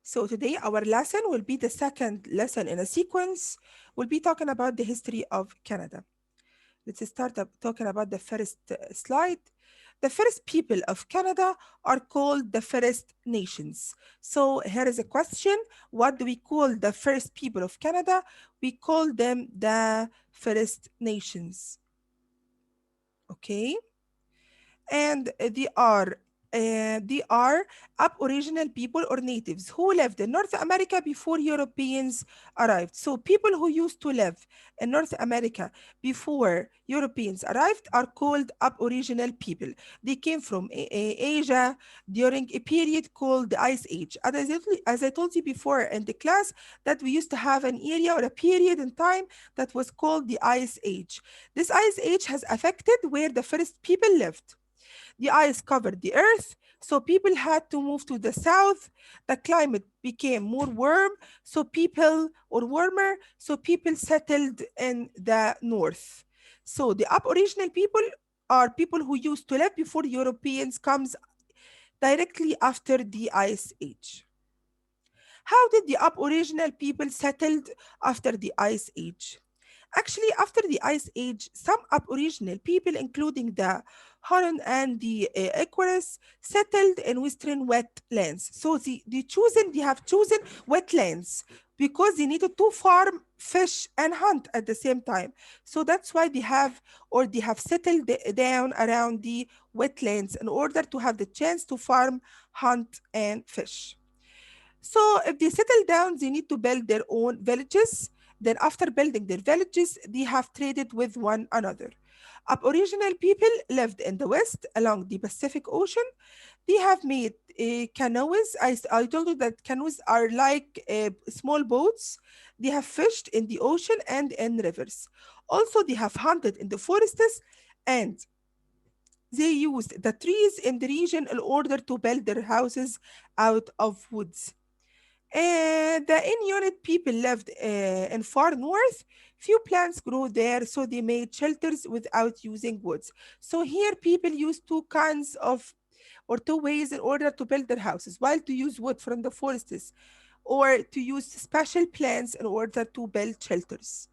So today our lesson will be the second lesson in a sequence. We'll be talking about the history of Canada. Let's start up talking about the first slide. The first people of Canada are called the First Nations. So here is a question. What do we call the first people of Canada? We call them the First Nations. Okay? And they are Aboriginal people or natives who lived in North America before Europeans arrived. So people who used to live in North America before Europeans arrived are called Aboriginal people. They came from Asia during a period called the Ice Age. As I told you before in the class, that we used to have an area or a period in time that was called the Ice Age. This Ice Age has affected where the first people lived. The ice covered the earth, so people had to move to the south. The climate became more warm, so people settled in the north. So the Aboriginal people are people who used to live before Europeans comes directly after the Ice Age. How did the Aboriginal people settled after the Ice Age? Actually, after the Ice Age, some Aboriginal people, including the Huron and the Icarus, settled in western wetlands. So they have chosen wetlands because they needed to farm, fish, and hunt at the same time. So that's why they have settled down around the wetlands in order to have the chance to farm, hunt, and fish. So if they settle down, they need to build their own villages. Then after building their villages, they have traded with one another. Aboriginal people lived in the west along the Pacific Ocean. They have made canoes. I told you that canoes are like small boats. They have fished in the ocean and in rivers. Also, they have hunted in the forests, and they used the trees in the region in order to build their houses out of woods. The Inuit people lived in far north. Few plants grew there, so they made shelters without using woods. So here people use two kinds of or two ways in order to build their houses, while to use wood from the forests or to use special plants in order to build shelters.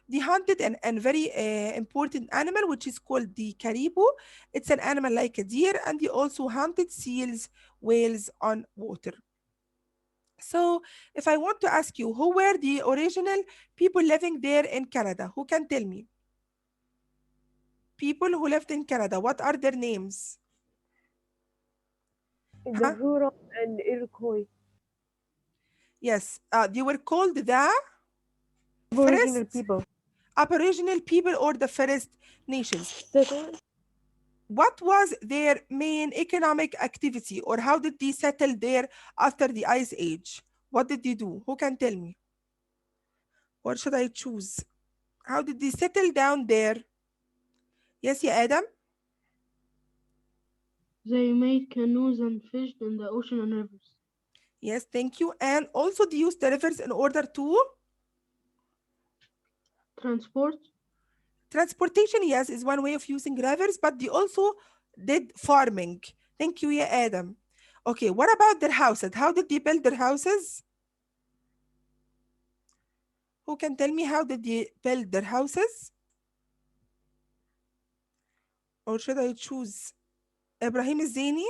They hunted an very important animal, which is called the caribou. It's an animal like a deer, and they also hunted seals, whales on water. So, if I want to ask you, who were the original people living there in Canada? Who can tell me? People who lived in Canada, what are their names? The Huh? Huron and Iroquois, Yes, they were called the Aboriginal first people. Aboriginal people or the first nations. Second, What was their main economic activity, or how did they settle there after the Ice Age? What did they do? Who can tell me? Or should I choose? How did they settle down there? Yes, yeah, Adam? They made canoes and fished in the ocean and rivers. Yes, thank you. And also they used the rivers in order to Transport, transportation, yes, is one way of using rivers, but they also did farming. Thank you, yeah, Adam. Okay, what about their houses? How did they build their houses? Who can tell me how did they build their houses? Or should I choose Ibrahim Zaini?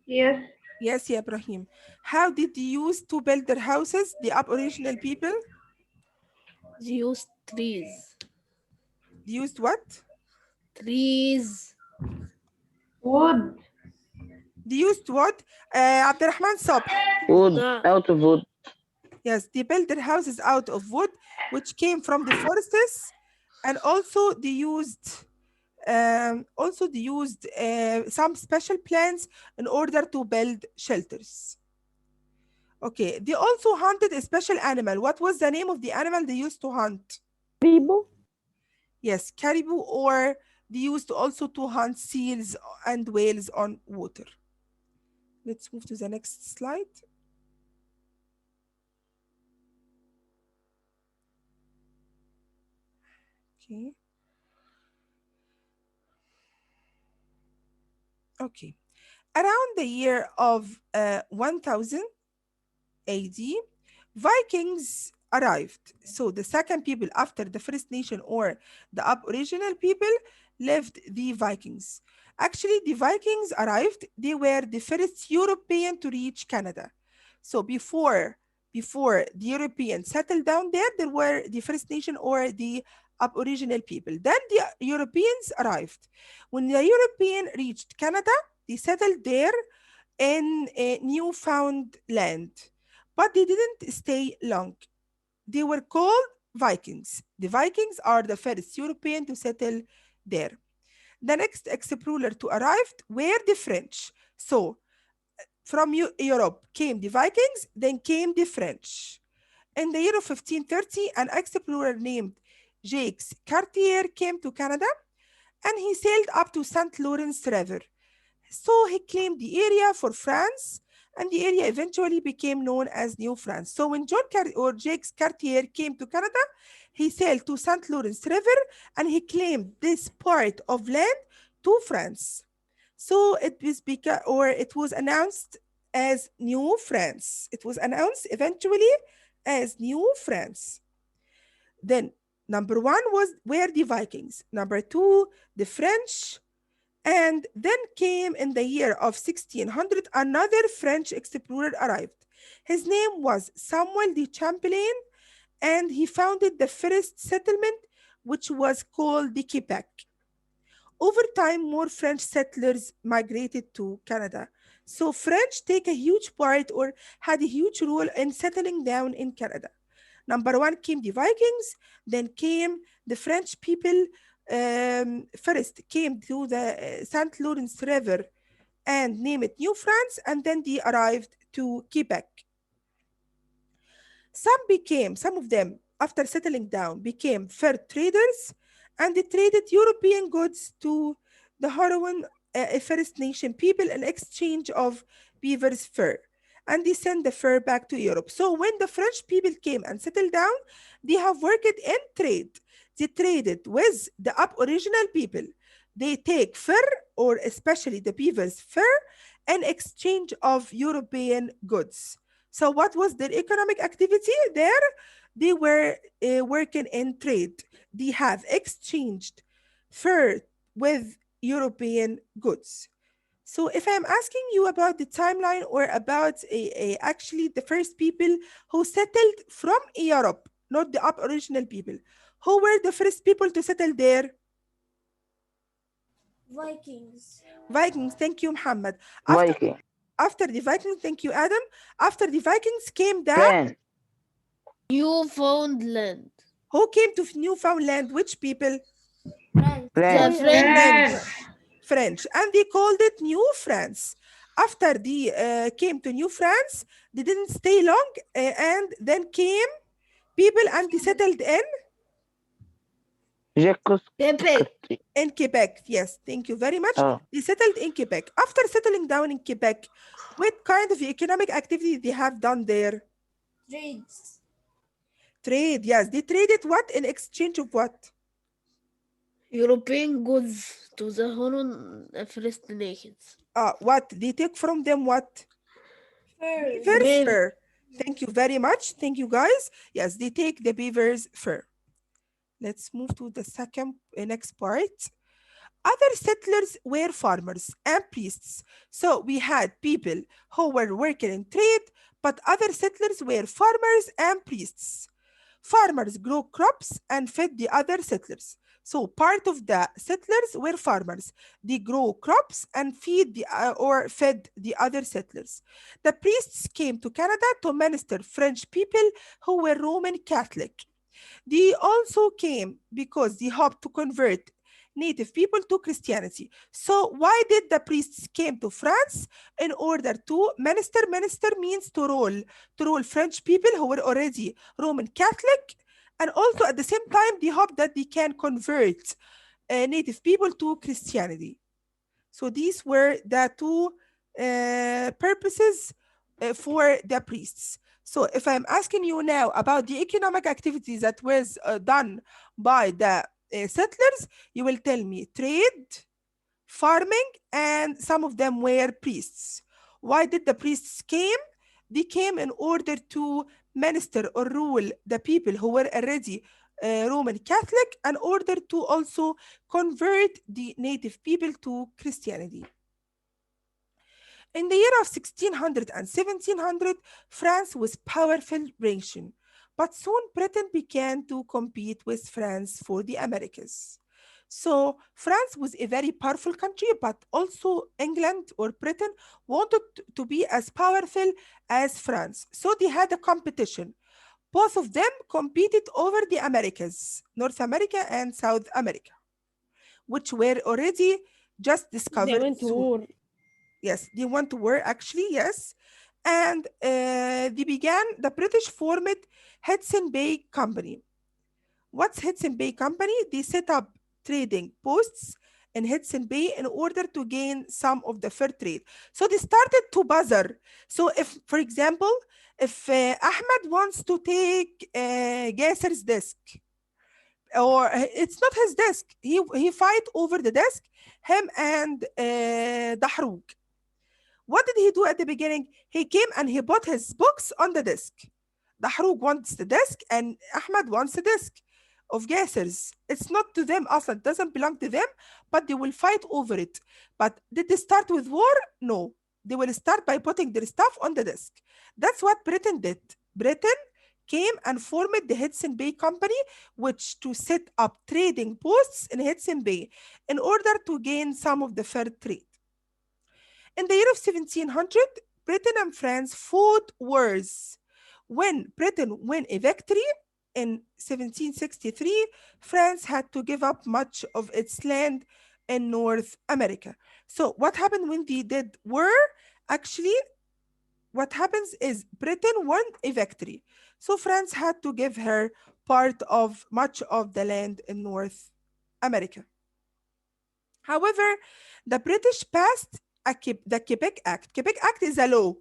Yes, Yes, yeah, Ibrahim. How did they use to build their houses, the Aboriginal people? They used trees. They used what? Trees. wood. They used what? Abdurrahman Sabh. Wood, No, out of wood. Yes, they built their houses out of wood, which came from the forests, and also they used some special plants in order to build shelters. Okay, they also hunted a special animal. What was the name of the animal they used to hunt? Bibo, Yes, caribou, or they used also to hunt seals and whales on water. Let's move to the next slide. Okay. Okay. Around the year of 1000 AD, Vikings arrived. So the second people after the first nation or the aboriginal people lived the Vikings. Actually, the Vikings arrived. They were the first European to reach Canada. So before the Europeans settled down there, there were the First Nation or the Aboriginal people. Then the Europeans arrived. When the European reached Canada, they settled there in Newfoundland, but they didn't stay long. They were called Vikings. The Vikings are the first European to settle there. The next explorer to arrive were the French. So from Europe came the Vikings, then came the French. In the year of 1530, an explorer named Jacques Cartier came to Canada and he sailed up to St. Lawrence River. So he claimed the area for France, and the area eventually became known as New France. So when Jacques Cartier came to Canada, he sailed to St. Lawrence River and he claimed this part of land to France. So it was announced as New France. It was announced eventually as New France. Then number one were the Vikings. Number two, the French. And then came in the year of 1600, another French explorer arrived. His name was Samuel de Champlain, and he founded the first settlement, which was called the Quebec. Over time, more French settlers migrated to Canada. So French take a huge part or had a huge role in settling down in Canada. Number one came the Vikings, then came the French people. First came to the St. Lawrence River and named it New France, and then they arrived to Quebec. Some of them, after settling down, became fur traders and they traded European goods to the Huron First Nation people in exchange of beaver's fur. And they sent the fur back to Europe. So when the French people came and settled down, they have worked in trade. They traded with the Aboriginal people. They take fur, or especially the beaver's fur, in exchange of European goods. So what was their economic activity there? They were working in trade. They have exchanged fur with European goods. So if I'm asking you about the timeline or about actually the first people who settled from Europe, not the Aboriginal people, who were the first people to settle there? Vikings. Vikings. Thank you, Muhammad. After Viking. after the Vikings, thank you, Adam. After the Vikings came the French. Newfoundland. who came to Newfoundland? Which people? The French. French. French, and they called it New France. After they came to New France, they didn't stay long, and then came people and they settled Jacques Quebec. Cartier. in Quebec. Yes, thank you very much. Oh, They settled in Quebec. After settling down in Quebec, what kind of economic activity they have done there? Trades. Trade, yes. They traded what in exchange of what? European goods to the Huron First Nations. What? They take from them what? Beaver's Beaver. fur. Thank you very much. Thank you, guys. Yes, they take the beaver's fur. Let's move to the next part. Other settlers were farmers and priests. So we had people who were working in trade, but other settlers were farmers and priests. Farmers grow crops and fed the other settlers. So part of the settlers were farmers. They grow crops and fed the other settlers. The priests came to Canada to minister French people who were Roman Catholic. They also came because they hoped to convert native people to Christianity. So why did the priests came to France? In order to minister. Minister means to rule French people who were already Roman Catholic. And also at the same time, they hope that they can convert native people to Christianity. So these were the two purposes for the priests. So if I'm asking you now about the economic activities that was done by the settlers, you will tell me trade, farming, and some of them were priests. Why did the priests came? They came in order to minister or rule the people who were already Roman Catholic, in order to also convert the native people to Christianity. In the year of 1600 and 1700, France was powerful nation, but soon Britain began to compete with France for the Americas. So France was a very powerful country, but also England or Britain wanted to be as powerful as France. So they had a competition. Both of them competed over the Americas, North America and South America, which were already just They discovered went to soon. war. Yes, they went to war actually, yes. And the British formed Hudson Bay Company. What's Hudson Bay Company? They set up trading posts in Hudson Bay in order to gain some of the fur trade. So they started to buzzer. So if, for example, if Ahmed wants to take Gasser's desk, or it's not his desk, he fight over the desk, him and Dahrug. What did he do at the beginning? He came and he put his books on the desk. Dahrug wants the desk and Ahmed wants the desk of Gassers. It's not to them, Aslan. It doesn't belong to them, but they will fight over it. But did they start with war? No. They will start by putting their stuff on the desk. That's what Britain did. Britain came and formed the Hudson Bay Company, which to set up trading posts in Hudson Bay in order to gain some of the fur trade. In the year of 1700, Britain and France fought wars. When Britain won a victory in 1763, France had to give up much of its land in North America. So what happened when they did war? Actually, what happens is Britain won a victory. So France had to give her part of much of the land in North America. However, the British passed the Quebec Act. Quebec Act is a law.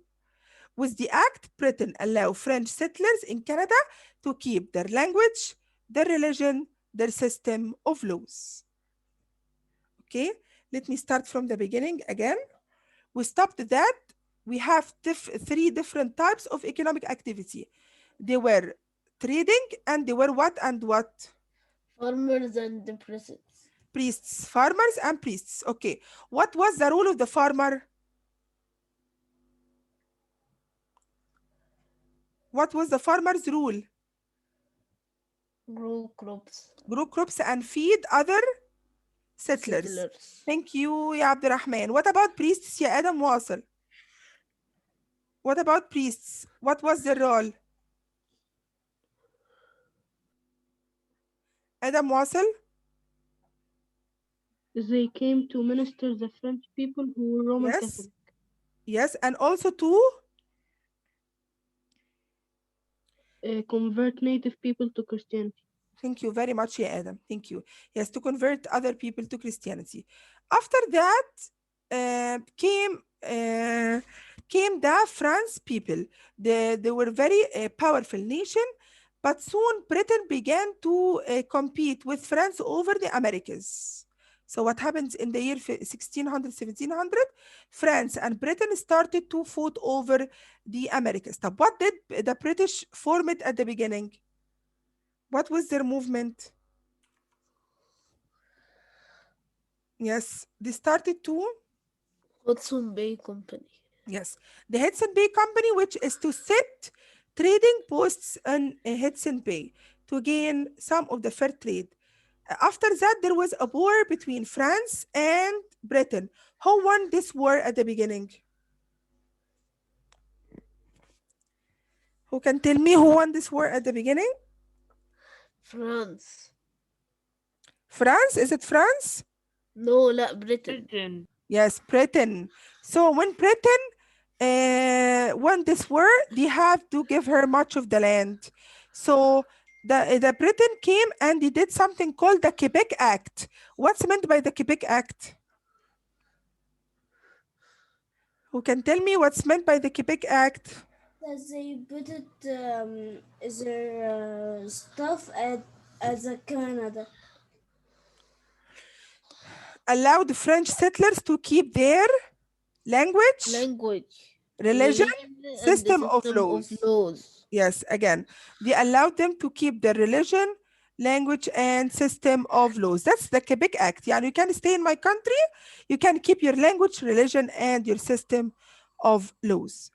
With the act, Britain allowed French settlers in Canada to keep their language, their religion, their system of laws. Okay, let me start from the beginning again. We stopped that. We have three different types of economic activity. They were trading, and they were what and what? Farmers and the priests. Priests, farmers and priests. Okay, what was the role of the farmer? What was the farmer's rule? Grow crops. Grow crops and feed other settlers. Settlers. Thank you, يا عبد الرحمن. What about priests, يا آدم واصل? What about priests? What was their role? آدم واصل? They came to minister the French people who were Roman Yes. Catholic. Yes, and also to Convert native people to Christianity. Thank you very much, yeah, Adam. Thank you. Yes, to convert other people to Christianity. After that, came the France people. They were very powerful nation, but soon Britain began to compete with France over the Americas. So what happens in the year 1600, 1700? France and Britain started to fight over the Americas. So what did the British form it at the beginning? What was their movement? Yes, they started to, Hudson Bay Company. yes, the Hudson Bay Company, which is to set trading posts in Hudson Bay to gain some of the fur trade. After that, there was a war between France and Britain. Who won this war at the beginning? Who can tell me who won this war at the beginning? France. France? Is it France? No, لا Britain. Britain. Yes, Britain. So when Britain won this war, they have to give her much of the land. So the Britain came and they did something called the Quebec Act. What's meant by the Quebec Act? Who can tell me what's meant by the Quebec Act? That they put it their stuff at the Canada. allowed French settlers to keep their language, religion, and system the of system of laws. laws. Yes, again, they allowed them to keep their religion, language, and system of laws. That's the Quebec Act. Yeah, you can stay in my country, you can keep your language, religion, and your system of laws.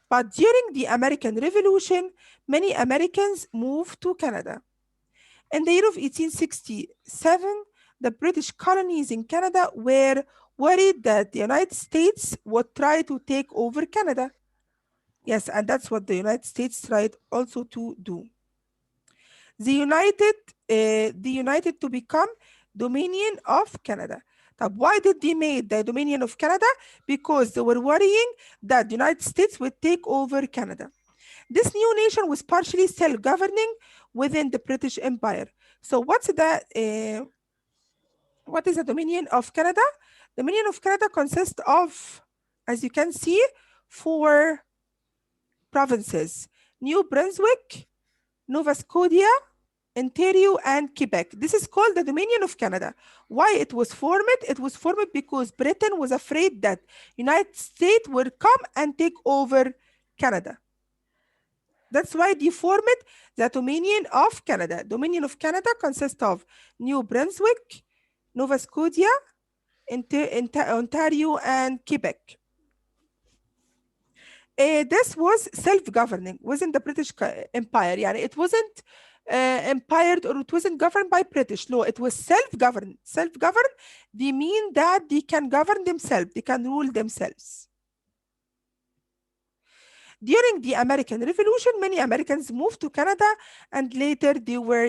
But during the American Revolution, many Americans moved to Canada. In the year of 1867, the British colonies in Canada were worried that the United States would try to take over Canada. Yes, and that's what the United States tried also to do. They united to become Dominion of Canada. طب why did they make the Dominion of Canada? Because they were worrying that the United States would take over Canada. This new nation was partially self-governing within the British Empire. So what is the Dominion of Canada? The Dominion of Canada consists of, as you can see, 4 provinces: New Brunswick, Nova Scotia, Ontario, and Quebec. This is called the Dominion of Canada. Why it was formed? It was formed because Britain was afraid that United States would come and take over Canada. That's why they formed the Dominion of Canada. Dominion of Canada consists of New Brunswick, Nova Scotia, Ontario, and Quebec. This was self-governing within the British Empire. يعني it wasn't empired, or it wasn't governed by British. No, it was self-governed. Self-governed, they mean that they can govern themselves, they can rule themselves. During the American Revolution, many Americans moved to Canada, and later they were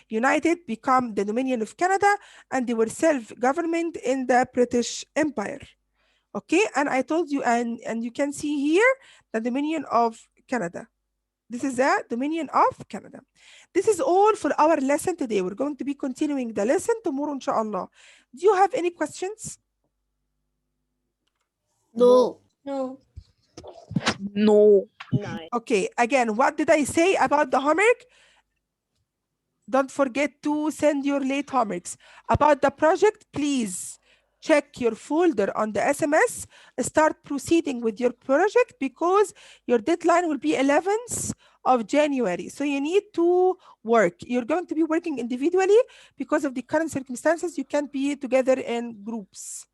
united, become the Dominion of Canada, and they were self-government in the British Empire. Okay, and I told you, and you can see here the Dominion of Canada. This is the Dominion of Canada. This is all for our lesson today. We're going to be continuing the lesson tomorrow, inshallah. Do you have any questions? No. No. No. Nice. Okay, again, what did I say about the homework? Don't forget to send your late homeworks. About the project, please check your folder on the SMS. Start proceeding with your project because your deadline will be 11th of January. So you need to work. You're going to be working individually because of the current circumstances. You can't be together in groups.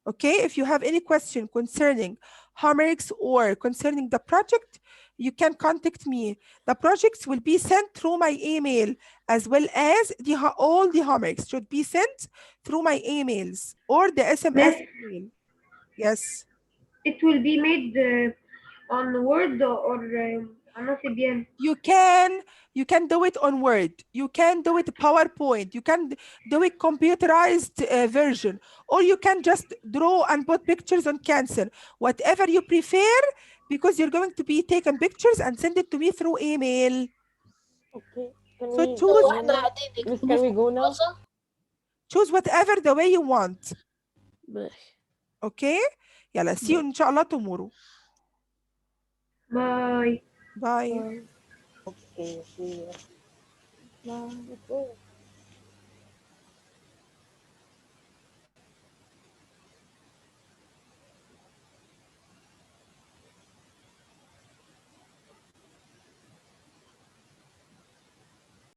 Okay, if you have any question concerning homeworks or concerning the project, you can contact me. The projects will be sent through my email, as well as all the homeworks should be sent through my emails or the SMS This email. Yes. it will be made on Word or on CBN. You can do it on Word. You can do it PowerPoint. You can do it computerized version, or you can just draw and put pictures on Canson. Whatever you prefer, because you're going to be taking pictures and send it to me through email. Okay. Can So we choose go now? Miss, can we go now? whatever the way you want. ماشي. Okay? Yalla, see you inshallah tomorrow. Bye. Bye. Okay, see you. Bye.